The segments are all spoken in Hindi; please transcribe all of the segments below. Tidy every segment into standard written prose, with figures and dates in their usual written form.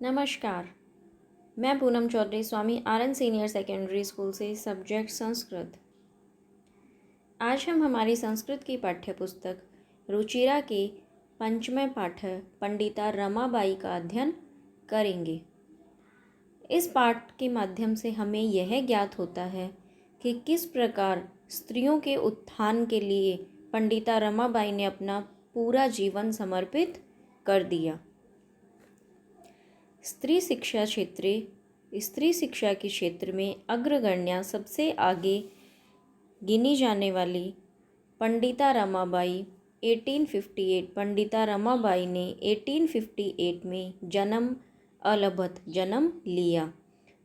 नमस्कार। मैं पूनम चौधरी स्वामी आरएन सीनियर सेकेंडरी स्कूल से सब्जेक्ट संस्कृत। आज हम हमारी संस्कृत की पाठ्य पुस्तक रुचिरा के पंचमें पाठ पंडिता रमाबाई का अध्ययन करेंगे। इस पाठ के माध्यम से हमें यह ज्ञात होता है कि किस प्रकार स्त्रियों के उत्थान के लिए पंडिता रमाबाई ने अपना पूरा जीवन समर्पित कर दिया। स्त्री शिक्षा के क्षेत्र में अग्रगण्या सबसे आगे गिनी जाने वाली पंडिता रमाबाई 1858 पंडिता रमाबाई ने 1858 में अलभत जन्म लिया।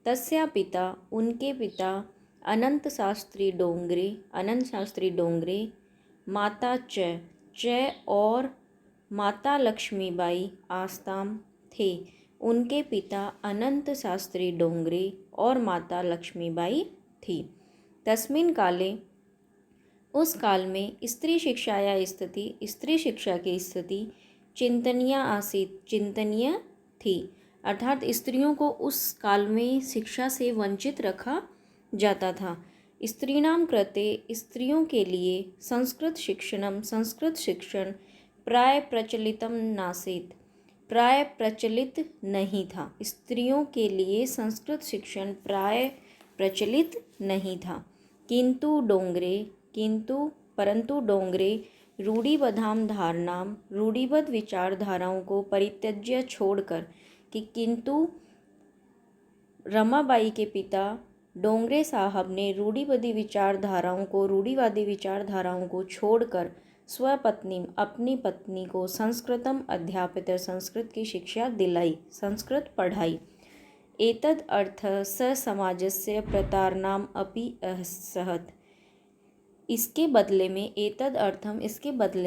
तस्या पिता उनके पिता अनंत शास्त्री डोंगरे माता च और माता लक्ष्मीबाई आस्ताम थे। उनके पिता अनंत शास्त्री डोंगरे और माता लक्ष्मीबाई थी। तस्मिन् काले उस काल में स्त्री शिक्षा की स्थिति चिंतनीय थी, अर्थात स्त्रियों को उस काल में शिक्षा से वंचित रखा जाता था। स्त्रीणां कृते स्त्रियों के लिए संस्कृत शिक्षण प्राय प्रचलित नहीं था। स्त्रियों के लिए संस्कृत शिक्षण प्राय प्रचलित नहीं था। परंतु डोंगरे रूढ़िबद्ध विचारधाराओं को परित्यज्य छोड़कर किंतु रमाबाई के पिता डोंगरे साहब ने रूढ़िवादी विचारधाराओं को छोड़कर अपनी पत्नी को संस्कृतम अध्यापित संस्कृत की शिक्षा दिलाई, संस्कृत पढ़ाई। एतद् अर्थ स समाजस्य प्रतारणाम अपि असहत। इसके बदले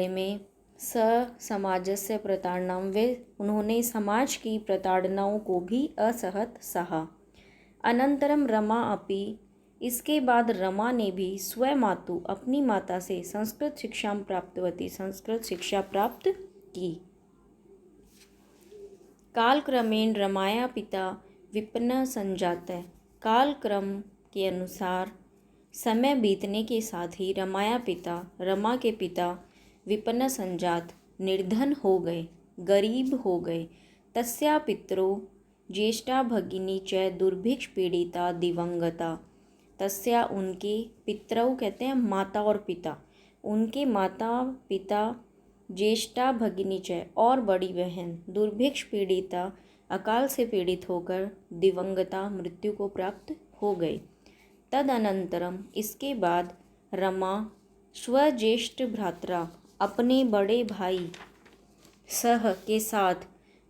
में स समाजस्य प्रताड़नाम वे उन्होंने समाज की प्रताड़नाओं को भी असहत सहा। अनंतरम रमा अपि इसके बाद रमा ने भी स्वमातु अपनी माता से संस्कृत शिक्षा प्राप्त की। कालक्रमेण रमाया पिता विपन्न संजात। कालक्रम के अनुसार समय बीतने के साथ ही रमा के पिता विपन्न संजात निर्धन हो गए, गरीब हो गए। तस्या पितरो ज्येष्ठा भगिनी च दुर्भिक्ष पीड़िता दिवंगता। तस्या उनके पितरौ कहते हैं माता और पिता, उनके माता पिता ज्येष्ठा भगिनी च और बड़ी बहन दुर्भिक्ष पीड़िता अकाल से पीड़ित होकर दिवंगता मृत्यु को प्राप्त हो गए। तदनंतरम इसके बाद रमा स्वज्येष्ठ भ्रात्रा अपने बड़े भाई सह के साथ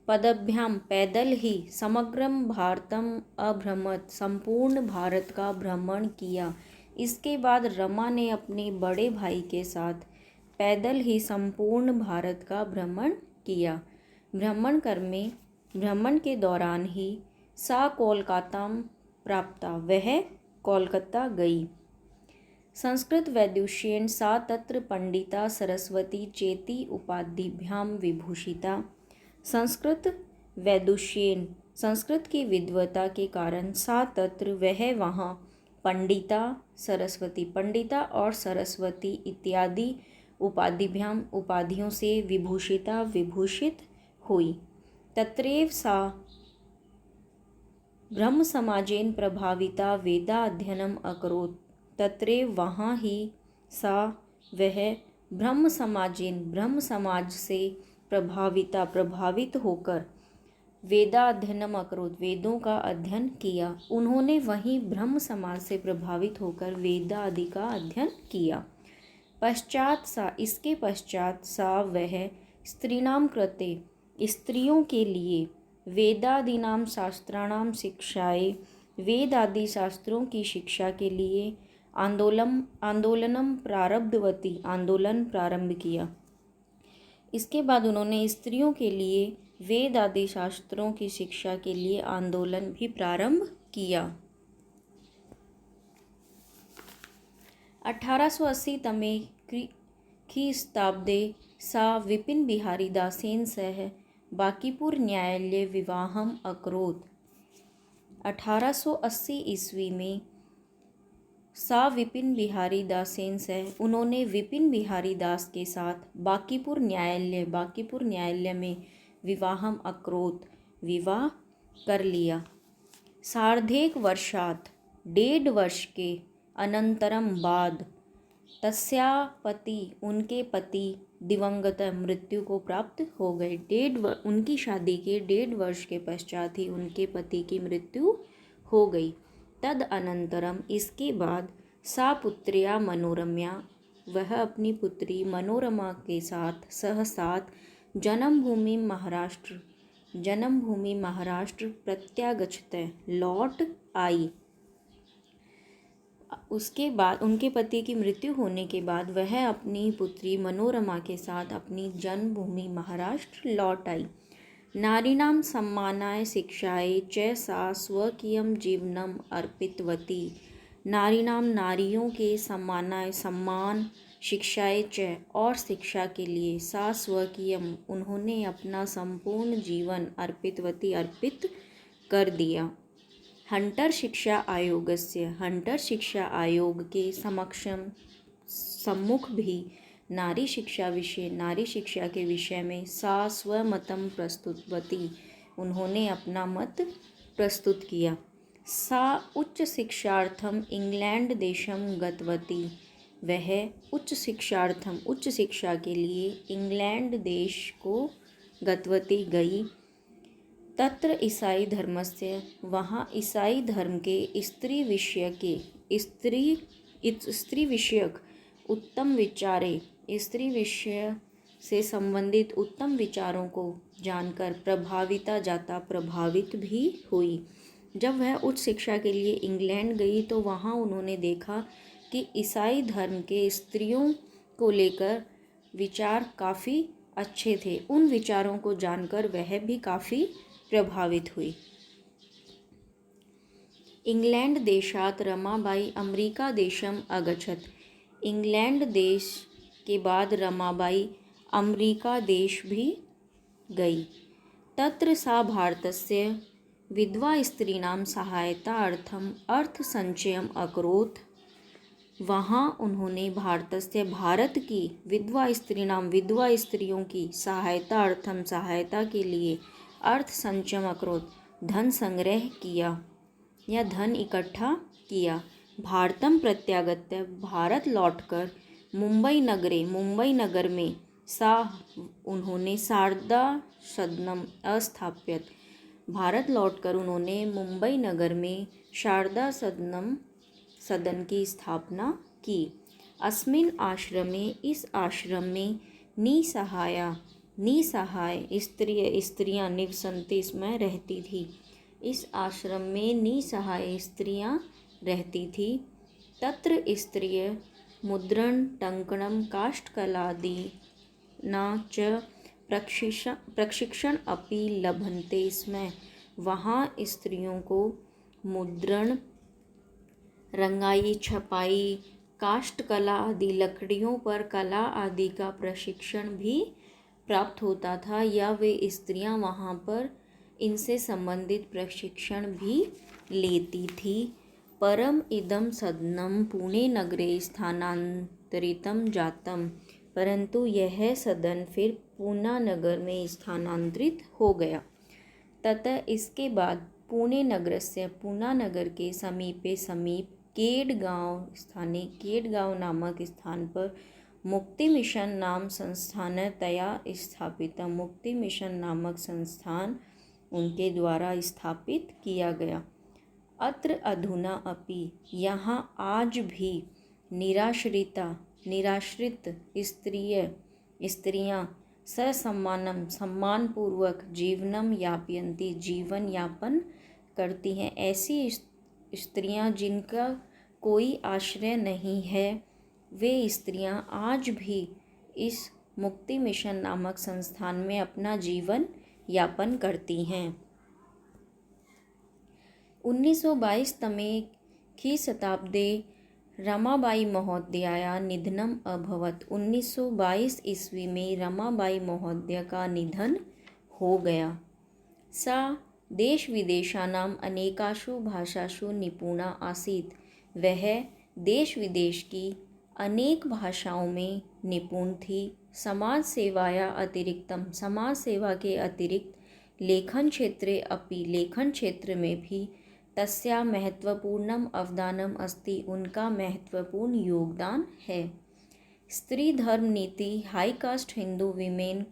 पदभ्याम पैदल ही समग्रम भारतम अभ्रमत संपूर्ण भारत का भ्रमण किया। इसके बाद रमा ने अपने बड़े भाई के साथ पैदल ही संपूर्ण भारत का भ्रमण किया। भ्रमण के दौरान ही सा कोलकाताम प्राप्ता, वह कोलकाता गई। संस्कृत वैदुष्येन सा तत्र पंडिता सरस्वती चेति उपाधिभ्याम विभूषिता। संस्कृत वैदुष्येन संस्कृत की विद्वता के कारण सा तत्र वह वहाँ पंडिता और सरस्वती इत्यादि उपाधियों से विभूषित हुई। तत्रैव सा ब्रह्म समाजेन प्रभाविता वेदाध्ययनम अकरोत्। तत्रैव वहाँ ही सा वह ब्रह्म समाज से प्रभावित होकर वेदाध्ययनम अकरोत् वेदों का अध्ययन किया। उन्होंने वहीं ब्रह्म समाज से प्रभावित होकर वेदादि का अध्ययन किया। इसके पश्चात सा वह स्त्रीणां कृते स्त्रियों के लिए वेदादीनां शास्त्राणां शिक्षाए वेद आदि शास्त्रों की शिक्षा के लिए आंदोलन प्रारंभ किया। इसके बाद उन्होंने स्त्रियों के लिए वेद आदि शास्त्रों की शिक्षा के लिए आंदोलन भी प्रारंभ किया। 1880 तमे ख्रीस्ताब्दे सा विपिन बिहारी दासेन सह बांकीपुर न्यायालय विवाहम अकरोत। 1880 ईस्वी में सा विपिन बिहारी दासेन से उन्होंने विपिन बिहारी दास के साथ बांकीपुर न्यायालय में विवाहम अकरोत विवाह कर लिया। सार्धेक वर्षात 1.5 वर्ष के अनंतरम बाद तस्या पति उनके पति दिवंगत मृत्यु को प्राप्त हो गए। उनकी शादी के 1.5 वर्ष के पश्चात ही उनके पति की मृत्यु हो गई। तद अनंतरम इसके बाद सा पुत्र्या मनोरम्या वह अपनी पुत्री मनोरमा के साथ जन्मभूमि महाराष्ट्र प्रत्यागच्छते लौट आई। उसके बाद उनके पति की मृत्यु होने के बाद वह अपनी पुत्री मनोरमा के साथ अपनी जन्मभूमि महाराष्ट्र लौट आई। नारीणां सम्मानाय शिक्षाय च सा स्वकीयं जीवनम अर्पितवती। नारियों के सम्मान शिक्षाय च और शिक्षा के लिए सा स्वकीयम उन्होंने अपना संपूर्ण जीवन अर्पित कर दिया। हंटर शिक्षा आयोग के सम्मुख भी नारी शिक्षा के विषय में सा स्वमतम प्रस्तुतवती उन्होंने अपना मत प्रस्तुत किया। सा उच्च शिक्षार्थम इंग्लैंड देशम गतवती वह उच्च शिक्षा के लिए इंग्लैंड देश को गतवती गई। तत्र ईसाई धर्मस्य वहाँ ईसाई धर्म के स्त्री विषयक उत्तम विचारे स्त्री विषय से संबंधित उत्तम विचारों को जानकर प्रभावित भी हुई। जब वह उच्च शिक्षा के लिए इंग्लैंड गई तो वहाँ उन्होंने देखा कि ईसाई धर्म के स्त्रियों को लेकर विचार काफ़ी अच्छे थे। उन विचारों को जानकर वह भी काफ़ी प्रभावित हुई। इंग्लैंड देशात रमाबाई अमेरिका देशम अगच्छत। इंग्लैंड देश के बाद रमाबाई अमेरिका देश भी गई। तत्र सा भारतस्य विधवा स्त्रीणां सहायतार्थम अर्थसंचयम अकरोत्। वहाँ उन्होंने भारत की विधवा स्त्रियों की सहायता के लिए अर्थ संचयम अकरोत् धन संग्रह किया या धन इकट्ठा किया। भारतम प्रत्यागत्य भारत लौटकर मुंबई नगर में उन्होंने शारदा सदनम स्थापित। भारत लौटकर उन्होंने मुंबई नगर में शारदा सदन की स्थापना की। अस्मिन् आश्रमे इस आश्रम में निसहाय स्त्रियां निवसन्ति इसमें रहती थी। इस आश्रम में निसहाय स्त्रियां रहती थी। तत्र स्त्रिय मुद्रण टंकणम काष्ठकलादि न च प्रशिक्षण अपि लभन्ते। इसमें वहाँ स्त्रियों को मुद्रण रंगाई छपाई काष्ठकला आदि लकड़ियों पर कला आदि का प्रशिक्षण भी प्राप्त होता था या वे स्त्रियां वहाँ पर इनसे संबंधित प्रशिक्षण भी लेती थी। परम इदम सदनम पुणे नगरे स्थानांतरितम जातम। परंतु यह सदन फिर पूना नगर में स्थानांतरित हो गया। ततः इसके बाद पुणे नगर के समीप केडगांव नामक स्थान पर मुक्ति मिशन नाम संस्थान तया स्थापित। मुक्ति मिशन नामक संस्थान उनके द्वारा स्थापित किया गया। अत्र अधुना अपि यहाँ आज भी निराश्रित स्त्रियां सम्मानपूर्वक जीवन यापन करती हैं। ऐसी स्त्रियां जिनका कोई आश्रय नहीं है वे स्त्रियां आज भी इस मुक्ति मिशन नामक संस्थान में अपना जीवन यापन करती हैं। 1922 तमे खी शताब्दे रमाबाई महोदयाया निधनम अभवत। 1922 ईस्वी में रमाबाई महोदया का निधन हो गया। सा देशविदेशानाम् अनेकासु भाषासु निपुणा आसीत्। वह देश विदेश की अनेक भाषाओं में निपुण थी। समाज सेवा के अतिरिक्त लेखन क्षेत्र में भी तस्या महत्वपूर्णम् अवदानम् अस्ति। उनका महत्वपूर्ण योगदान है। स्त्री धर्म नीति हाई कास्ट हिंदू विमेन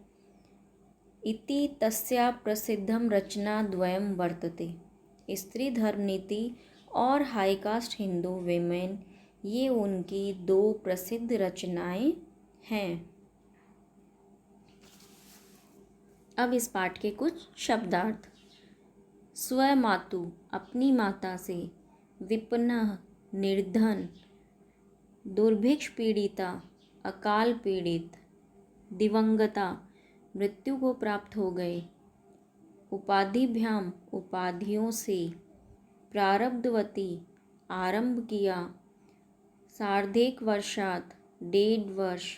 इति तस्या प्रसिद्धं रचनाद्वयं वर्तते। स्त्री धर्म नीति और हाई कास्ट हिंदू विमेन ये उनकी दो प्रसिद्ध रचनाएं हैं। अब इस पाठ के कुछ शब्दार्थ। स्वमातु अपनी माता से, विपन्नः निर्धन, दुर्भिक्ष पीड़िता अकाल पीड़ित, दिवंगता मृत्यु को प्राप्त हो गए, उपाधिभ्याम उपाधियों से, प्रारब्धवती आरंभ किया, सार्धेक वर्षात् 1.5 वर्ष,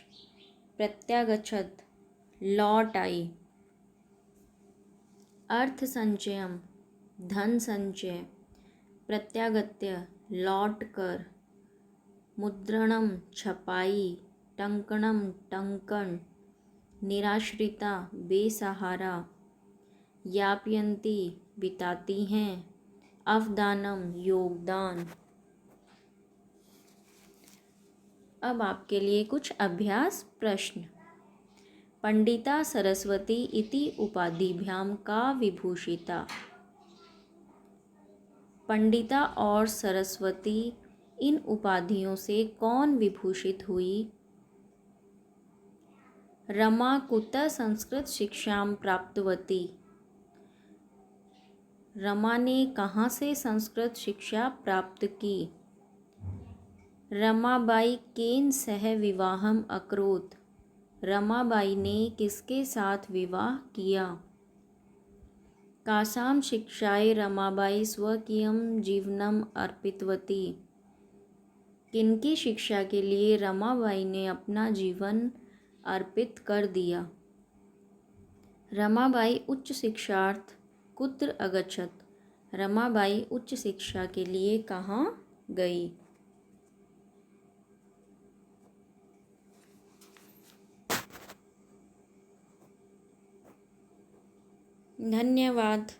प्रत्यागच्छत लौट आई, अर्थ संचयम धन संचय, प्रत्यागत्य लौट कर, मुद्रणम छपाई, टंकणम टंकन, निराश्रिता बेसहारा, यापयंती बिताती हैं, अवदानम योगदान। अब आपके लिए कुछ अभ्यास प्रश्न। पंडिता सरस्वती इति उपाधिभ्याम का विभूषिता। पंडिता और सरस्वती इन उपाधियों से कौन विभूषित हुई? रमा कुतः संस्कृत शिक्षां प्राप्तवती। रमा ने कहाँ से संस्कृत शिक्षा प्राप्त की? रमाबाई केन सह विवाहम अकरोत्। रमाबाई ने किसके साथ विवाह किया? कासां शिक्षायै रमाबाई स्वकीयं जीवनम अर्पितवती। किनकी शिक्षा के लिए रमाबाई ने अपना जीवन अर्पित कर दिया? रमाबाई उच्च शिक्षार्थ कुत्र अगच्छत। रमाबाई उच्च शिक्षा के लिए कहाँ गई? धन्यवाद।